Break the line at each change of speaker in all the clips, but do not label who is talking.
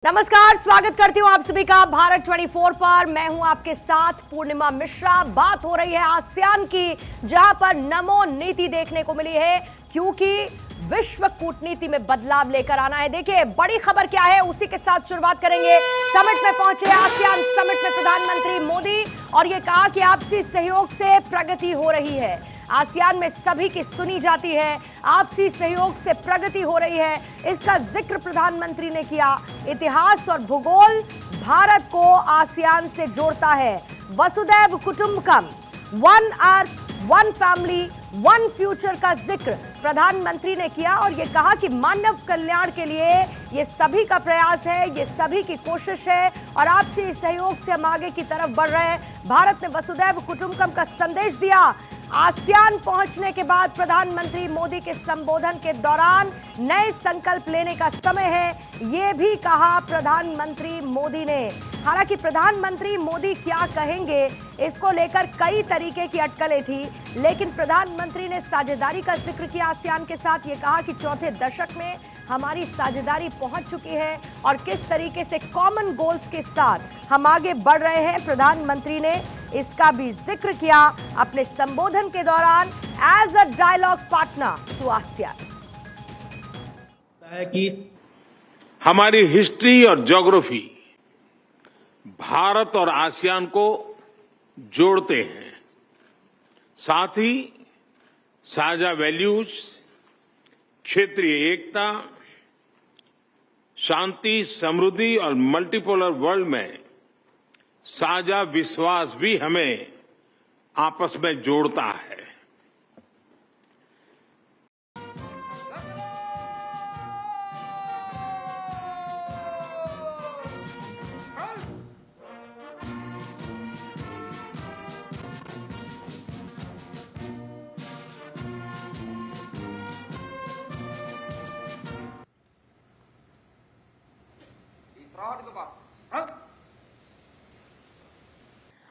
नमस्कार, स्वागत करती हूं आप सभी का भारत 24 पर। मैं हूं आपके साथ पूर्णिमा मिश्रा। बात हो रही है आसियान की, जहां पर नमो नीति देखने को मिली है, क्योंकि विश्व कूटनीति में बदलाव लेकर आना है। देखिए बड़ी खबर क्या है, उसी के साथ शुरुआत करेंगे। समिट में पहुंचे आसियान समिट में प्रधानमंत्री मोदी, और ये कहा कि आपसी सहयोग से प्रगति हो रही है। आसियान में सभी की सुनी जाती है, आपसी सहयोग से प्रगति हो रही है, इसका जिक्र प्रधानमंत्री ने किया। इतिहास और भूगोल भारत को आसियान से जोड़ता है। वसुधैव कुटुंबकम, one earth, one family, one future का जिक्र प्रधानमंत्री ने किया, और यह कहा कि मानव कल्याण के लिए ये सभी का प्रयास है, ये सभी की कोशिश है, और आपसी सहयोग से हम आगे की तरफ बढ़ रहे हैं। भारत ने वसुधैव कुटुंबकम का संदेश दिया। आसियान पहुंचने के बाद प्रधानमंत्री मोदी के संबोधन के दौरान नए संकल्प लेने का समय है, यह भी कहा प्रधानमंत्री मोदी ने। हालांकि प्रधानमंत्री मोदी क्या कहेंगे, इसको लेकर कई तरीके की अटकलें थी, लेकिन प्रधानमंत्री ने साझेदारी का जिक्र किया आसियान के साथ। ये कहा कि चौथे दशक में हमारी साझेदारी पहुंच चुकी है, और किस तरीके से कॉमन गोल्स के साथ हम आगे बढ़ रहे हैं। प्रधानमंत्री ने इसका भी जिक्र किया अपने संबोधन के दौरान as a dialogue partner to ASEAN.
है कि हमारी हिस्ट्री और ज्योग्राफी भारत और आसियान को जोड़ते हैं, साथ ही साझा वैल्यूज, क्षेत्रीय एकता, शांति, समृद्धि और मल्टीपोलर वर्ल्ड में साझा विश्वास भी हमें आपस में जोड़ता है।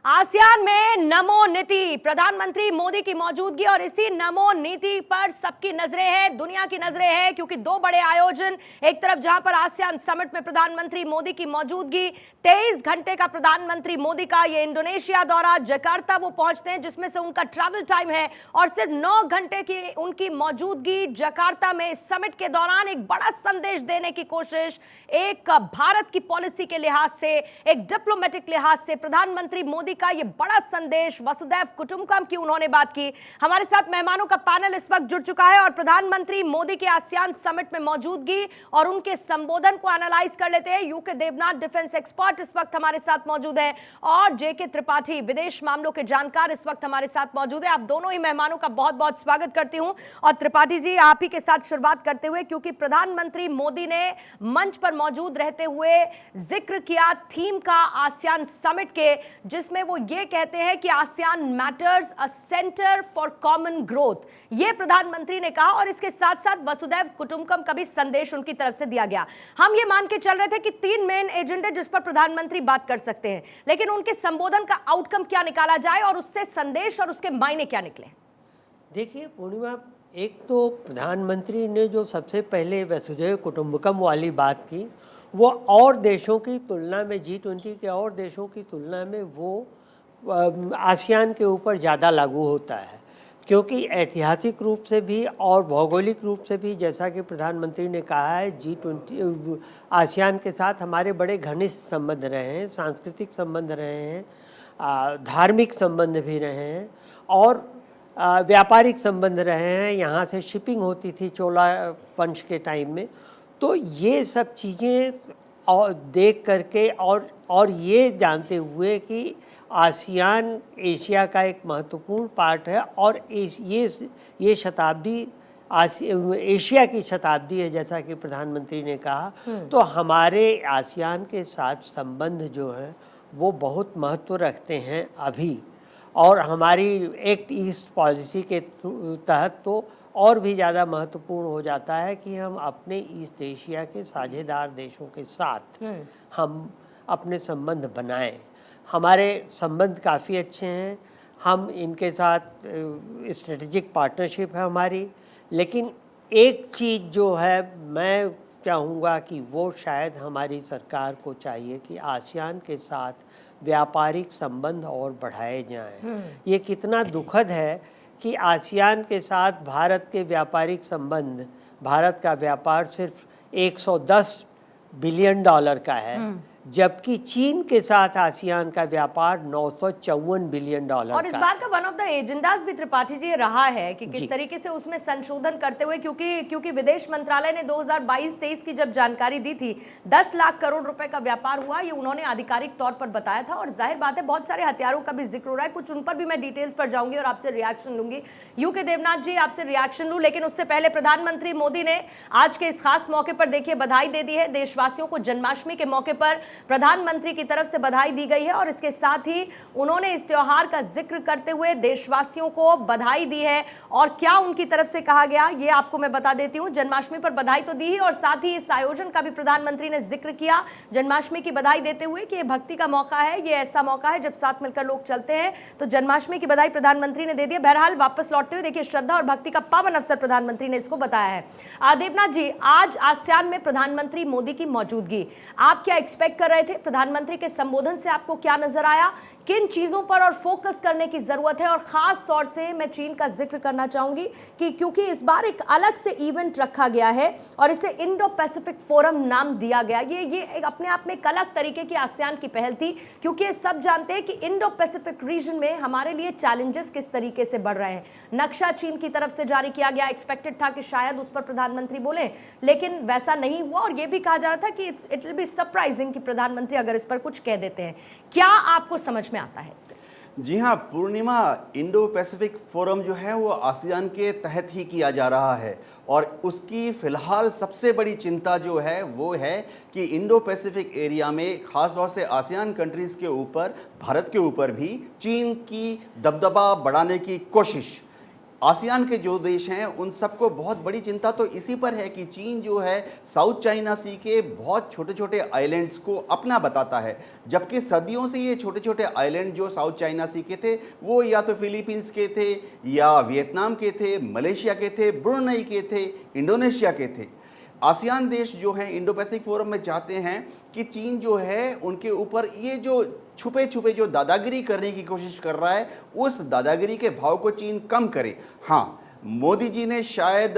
आसियान में नमो नीति, प्रधानमंत्री मोदी की मौजूदगी, और इसी नमो नीति पर सबकी नजरें हैं, दुनिया की नजरें हैं, क्योंकि दो बड़े आयोजन, एक तरफ जहां पर आसियान समिट में प्रधानमंत्री मोदी की मौजूदगी, 23 घंटे का प्रधानमंत्री मोदी का ये इंडोनेशिया दौरा, जकार्ता वो पहुंचते हैं, जिसमें से उनका ट्रैवल टाइम है, और सिर्फ 9 घंटे की उनकी मौजूदगी जकार्ता में समिट के दौरान एक बड़ा संदेश देने की कोशिश, एक भारत की पॉलिसी के लिहाज से, एक डिप्लोमेटिक लिहाज से प्रधानमंत्री मोदी का यह बड़ा संदेश, वसुधैव कुटुंबकम की उन्होंने बात की। हमारे साथ मेहमानों का पैनल इस वक्त जुड़ चुका है, और प्रधानमंत्री मोदी के आसियान समिट में मौजूदगी और उनके संबोधन को एनालाइज कर लेते हैं। यूके देवनाथ, डिफेंस एक्सपर्ट, इस वक्त हमारे साथ मौजूद है, और जेके त्रिपाठी, विदेश मामलों के जानकार, इस वक्त हमारे साथ मौजूद है। आप दोनों ही मेहमानों का बहुत बहुत स्वागत करती हूं। और त्रिपाठी जी, आप ही के साथ शुरुआत करते हुए, क्योंकि प्रधानमंत्री मोदी ने मंच पर मौजूद रहते हुए जिक्र किया थीम का आसियान समिट के, जिसमें वो ये कहते हैं कि ASEAN matters, a centre for common growth, ये प्रधानमंत्री ने कहा, और इसके साथ साथ वसुधैव कुटुंबकम का भी संदेश उनकी तरफ से दिया गया। हम ये मान के चल रहे थे कि 3 मेन एजेंडे जिस पर प्रधानमंत्री बात कर सकते हैं, लेकिन उनके संबोधन का आउटकम क्या निकाला जाए, और उससे संदेश और उसके मायने क्या निकले?
देखिए पूर्णिमा, एक तो प्रधानमंत्री ने जो सबसे पहले वसुधैव कुटुंबकम वाली बात की, वो और देशों की तुलना में, G20 के और देशों की तुलना में वो आसियान के ऊपर ज़्यादा लागू होता है, क्योंकि ऐतिहासिक रूप से भी और भौगोलिक रूप से भी, जैसा कि प्रधानमंत्री ने कहा है, G20 आसियान के साथ हमारे बड़े घनिष्ठ संबंध रहे हैं, सांस्कृतिक संबंध रहे हैं, धार्मिक संबंध भी रहे हैं, और व्यापारिक संबंध रहे हैं। यहाँ से शिपिंग होती थी चोला वंश के टाइम में। तो ये सब चीज़ें और देख करके, और ये जानते हुए कि आसियान एशिया का एक महत्वपूर्ण पार्ट है, और ये शताब्दी एशिया की शताब्दी है, जैसा कि प्रधानमंत्री ने कहा, तो हमारे आसियान के साथ संबंध जो हैं वो बहुत महत्व रखते हैं अभी। और हमारी एक्ट ईस्ट पॉलिसी के तहत तो और भी ज़्यादा महत्वपूर्ण हो जाता है कि हम अपने ईस्ट एशिया के साझेदार देशों के साथ हम अपने संबंध बनाएं। हमारे संबंध काफ़ी अच्छे हैं, हम इनके साथ स्ट्रेटेजिक पार्टनरशिप है हमारी। लेकिन एक चीज़ जो है, मैं चाहूँगा कि वो शायद हमारी सरकार को चाहिए कि आसियान के साथ व्यापारिक संबंध और बढ़ाए जाएं। ये कितना दुखद है कि आसियान के साथ भारत के व्यापारिक संबंध, भारत का व्यापार सिर्फ 110 बिलियन डॉलर का है, जबकि चीन के साथ आसियान का व्यापार 954 बिलियन डॉलर
और इस
का
बार का वन ऑफ द एजेंडाज भी त्रिपाठी जी रहा है कि किस तरीके से उसमें संशोधन करते हुए, क्योंकि विदेश मंत्रालय ने 2022-23 की जब जानकारी दी थी 10 लाख करोड़ रुपए का व्यापार हुआ, ये उन्होंने आधिकारिक तौर पर बताया था। और जाहिर बात है बहुत सारे हथियारों का भी जिक्र हो रहा है, कुछ उन पर भी मैं डिटेल्स पर जाऊंगी और आपसे रिएक्शन लूंगी। यूके देवनाथ जी, आपसे रिएक्शन लूं, लेकिन उससे पहले प्रधानमंत्री मोदी ने आज के इस खास मौके पर देखिए बधाई दे दी है देशवासियों को। जन्माष्टमी के मौके पर प्रधानमंत्री की तरफ से बधाई दी गई है और इसके साथ ही उन्होंने इस त्योहार का जिक्र करते हुए देशवासियों को बधाई दी है। और क्या उनकी तरफ से कहा गया ये आपको मैं बता देती हूं। जन्माष्टमी पर बधाई तो दी ही और साथ ही इस आयोजन का भी प्रधानमंत्री ने जिक्र किया जन्माष्टमी की बधाई देते हुए कि ये भक्ति का मौका है, ये ऐसा मौका है जब साथ मिलकर लोग चलते हैं। तो जन्माष्टमी की बधाई प्रधानमंत्री ने दे दी। बहरहाल वापस लौटते हुए देखिए श्रद्धा और भक्ति का पावन अवसर प्रधानमंत्री ने इसको बताया है। देवनाथ जी, आज आसियान में प्रधानमंत्री मोदी की मौजूदगी, आप क्या एक्सपेक्ट कर रहे थे? प्रधानमंत्री के संबोधन से आपको क्या नजर आया? किन चीजों पर और फोकस करने की जरूरत है? और खास तौर से मैं चीन का जिक्र करना चाहूंगी कि क्योंकि इस बार एक अलग से इवेंट रखा गया है और इसे इंडो पैसिफिक फोरम नाम दिया गया। ये एक अपने आप में एक अलग तरीके की आसियान की पहल थी, क्योंकि ये सब जानते हैं कि इंडो पैसिफिक रीजन में हमारे लिए चैलेंजेस किस तरीके से बढ़ रहे हैं। नक्शा चीन की तरफ से जारी किया गया, एक्सपेक्टेड था कि शायद उस पर प्रधानमंत्री बोले, लेकिन वैसा नहीं हुआ और यह भी कहा जा रहा था कि इट विल बी सरप्राइजिंग कि प्रधानमंत्री अगर इस पर कुछ कह देते हैं। क्या आपको समझ में आता है इससे?
जी हाँ पूर्णिमा, इंडो पैसिफिक फोरम जो है वो आसियान के तहत ही किया जा रहा है और उसकी फिलहाल सबसे बड़ी चिंता जो है वो है कि इंडो पैसिफिक एरिया में खास तौर से आसियान कंट्रीज़ के ऊपर, भारत के ऊपर भी चीन की दबदबा बढ़ाने की कोशिश। आसियान के जो देश हैं उन सबको बहुत बड़ी चिंता तो इसी पर है कि चीन जो है साउथ चाइना सी के बहुत छोटे छोटे आइलैंड्स को अपना बताता है, जबकि सदियों से ये छोटे छोटे आइलैंड जो साउथ चाइना सी के थे वो या तो फिलीपींस के थे या वियतनाम के थे, मलेशिया के थे, ब्रुनेई के थे, इंडोनेशिया के थे। आसियान देश जो हैं इंडो पैसिफिक फोरम में चाहते हैं कि चीन जो है उनके ऊपर ये जो छुपे छुपे जो दादागिरी करने की कोशिश कर रहा है उस दादागिरी के भाव को चीन कम करे। हाँ, मोदी जी ने शायद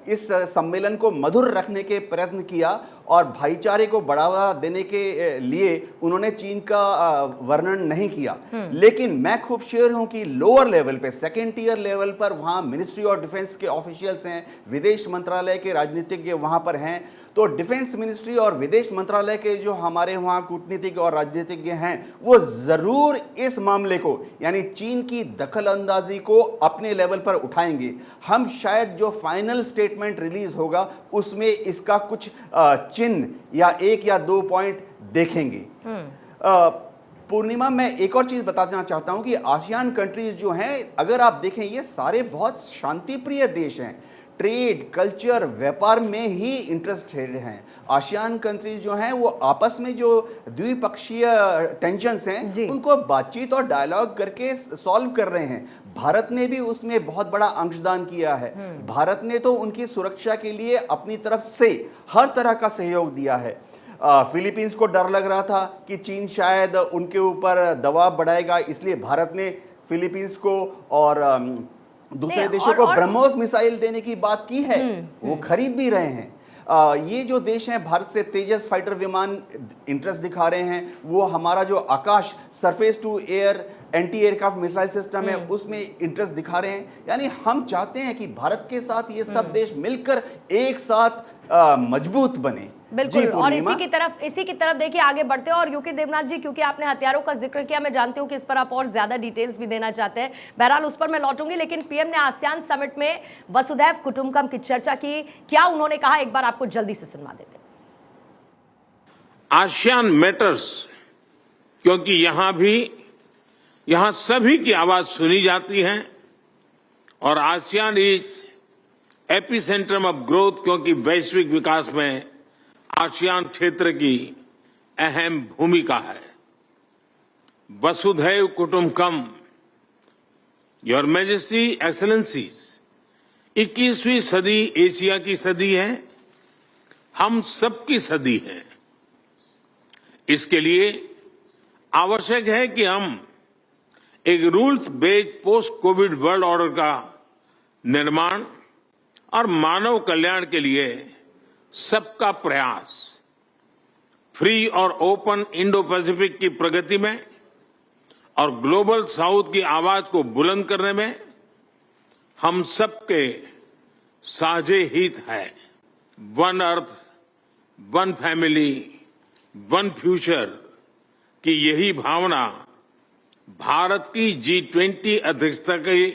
इस सम्मेलन को मधुर रखने के प्रयत्न किया और भाईचारे को बढ़ावा देने के लिए उन्होंने चीन का वर्णन नहीं किया, लेकिन मैं खूब श्योर हूं कि लोअर लेवल पे, सेकेंड टियर लेवल पर वहां मिनिस्ट्री ऑफ डिफेंस के ऑफिशियल्स हैं, विदेश मंत्रालय के राजनीतिज्ञ वहां पर हैं, तो डिफेंस मिनिस्ट्री और विदेश मंत्रालय के जो हमारे वहाँ कूटनीतिक और राजनीतिज्ञ हैं वो ज़रूर इस मामले को यानी चीन की दखल अंदाजी को अपने लेवल पर उठाएंगे। हम शायद जो फाइनल स्टेटमेंट रिलीज होगा उसमें इसका कुछ चिन्ह या 1 या 2 पॉइंट देखेंगे। पूर्णिमा, मैं एक और चीज़ बताना चाहता हूँ कि आसियान कंट्रीज जो हैं, अगर आप देखें ये सारे बहुत शांतिप्रिय देश हैं, ट्रेड, कल्चर, व्यापार में ही इंटरेस्टेड हैं। आसियान कंट्रीज जो हैं वो आपस में जो द्विपक्षीय टेंशन्स हैं उनको बातचीत और डायलॉग करके सॉल्व कर रहे हैं। भारत ने भी उसमें बहुत बड़ा अंशदान किया है। भारत ने तो उनकी सुरक्षा के लिए अपनी तरफ से हर तरह का सहयोग दिया है। फिलीपींस को डर लग रहा था कि चीन शायद उनके ऊपर दबाव बढ़ाएगा, इसलिए भारत ने फिलीपींस को और दूसरे देशों को ब्रह्मोस मिसाइल देने की बात की है, वो खरीद भी रहे हैं। ये जो देश हैं भारत से तेजस फाइटर विमान इंटरेस्ट दिखा रहे हैं, वो हमारा जो Akash surface to air anti aircraft missile system है उसमें इंटरेस्ट दिखा रहे हैं। यानी हम चाहते हैं कि भारत के साथ ये सब देश मिलकर एक साथ मजबूत बने।
बिल्कुल, और इसी की तरफ देखिए आगे बढ़ते हैं। और यूके देवनाथ जी, क्योंकि आपने हथियारों का जिक्र किया, मैं जानती हूं कि इस पर आप और ज्यादा डिटेल्स भी देना चाहते हैं, बहरहाल उस पर मैं लौटूंगी, लेकिन पीएम ने आसियान समिट में वसुधैव कुटुंबकम की चर्चा की। क्या उन्होंने कहा, एक बार आपको जल्दी से सुनवा देते हैं।
आसियान मैटर्स, क्योंकि यहां सभी की आवाज सुनी जाती है और आसियान इज एपिसेंट्रम ऑफ ग्रोथ, क्योंकि वैश्विक विकास में आसियान क्षेत्र की अहम भूमिका है। वसुधैव कुटुंबकम, योर मैजेस्टी, एक्सेलेंसीज, 21वीं सदी एशिया की सदी है। हम सबकी सदी है। इसके लिए आवश्यक है कि हम एक rules based post Covid world order का निर्माण और मानव कल्याण के लिए सबका प्रयास, फ्री और ओपन इंडो पैसिफिक की प्रगति में और ग्लोबल साउथ की आवाज को बुलंद करने में हम सबके साझे हित है। One earth, one family, one future की यही भावना भारत की G20 अध्यक्षता की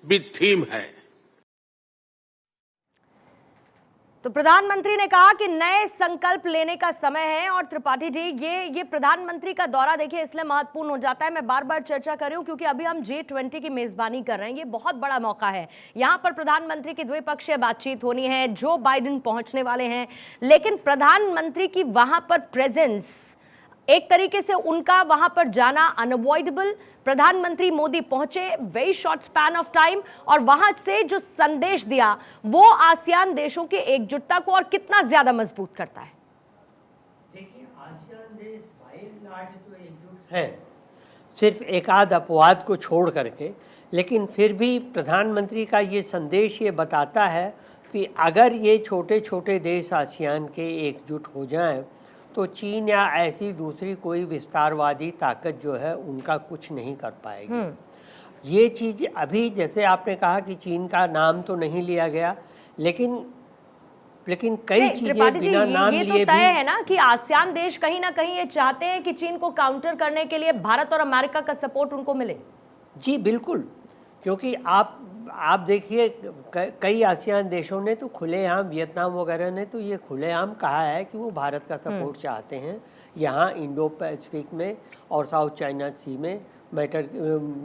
भी थीम है।
तो प्रधानमंत्री ने कहा कि नए संकल्प लेने का समय है। और त्रिपाठी जी, ये प्रधानमंत्री का दौरा देखिए इसलिए महत्वपूर्ण हो जाता है, मैं बार बार चर्चा कर रही हूं क्योंकि अभी हम G20 की मेजबानी कर रहे हैं। ये बहुत बड़ा मौका है। यहां पर प्रधानमंत्री की द्विपक्षीय बातचीत होनी है, जो बाइडेन पहुंचने वाले हैं, लेकिन प्रधानमंत्री की वहां पर प्रेजेंस, एक तरीके से उनका वहां पर जाना अनअवॉइडेबल। प्रधानमंत्री मोदी पहुंचे very short span of time, और वहां से जो संदेश दिया वो आसियान देशों की एकजुटता को और कितना ज्यादा मजबूत करता है।
देखिए, आसियान देश बाय एंड लार्ज तो एकजुट है, सिर्फ एक आध अपवाद को छोड़ करके, लेकिन फिर भी प्रधानमंत्री का ये संदेश ये बताता है कि अगर ये छोटे छोटे देश आसियान के एकजुट हो जाएं तो चीन या ऐसी दूसरी कोई विस्तारवादी ताकत जो है उनका कुछ नहीं कर पाएगी। ये चीज़ अभी, जैसे आपने कहा कि चीन का नाम तो नहीं लिया गया, लेकिन कई चीजें बिना नाम लिए भी,
ये तो तय है ना कि आसियान देश कहीं ना कहीं ये चाहते हैं कि चीन को काउंटर करने के लिए भारत और अमेरिका का सपोर्ट उनको मिले।
जी बिल्कुल, क्योंकि आप देखिए कई आसियान देशों ने तो खुलेआम, वियतनाम वगैरह ने तो ये खुलेआम कहा है कि वो भारत का सपोर्ट चाहते हैं यहाँ इंडो पैसिफिक में और साउथ चाइना सी में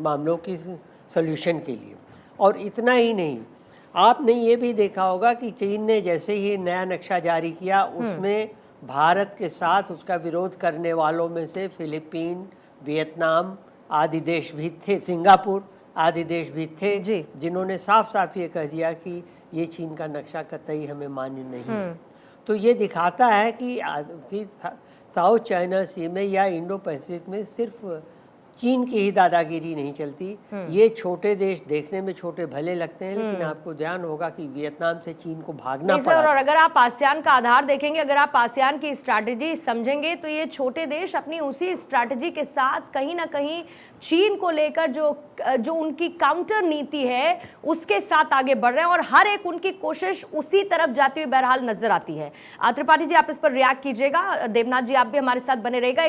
मामलों की सॉल्यूशन के लिए। और इतना ही नहीं, आपने ये भी देखा होगा कि चीन ने जैसे ही नया नक्शा जारी किया उसमें भारत के साथ उसका विरोध करने वालों में से फिलीपीन, वियतनाम आदि देश भी थे, सिंगापुर आदि देश भी थे, जिन्होंने साफ साफ ये कह दिया कि ये चीन का नक्शा कतई हमें मान्य नहीं है। तो ये दिखाता है कि साउथ चाइना सी में या इंडो पैसिफिक में सिर्फ चीन की ही दादागिरी नहीं चलती। ये छोटे देश देखने में छोटे भले लगते हैं, लेकिन आपको ध्यान होगा कि वियतनाम से चीन को भागना पड़ा।
और अगर आप आसियान का आधार देखेंगे, अगर आप आसियान की स्ट्रैटेजी समझेंगे, तो ये छोटे देश अपनी उसी स्ट्रैटेजी के साथ कहीं ना कहीं चीन को लेकर जो उनकी काउंटर नीति है उसके साथ आगे बढ़ रहे हैं, और हर एक उनकी कोशिश उसी तरफ जाती हुई बहरहाल नजर आती है। त्रिपाठी जी, आप इस पर रिएक्ट कीजिएगा। देवनाथ जी, आप भी हमारे साथ बने रहेगा।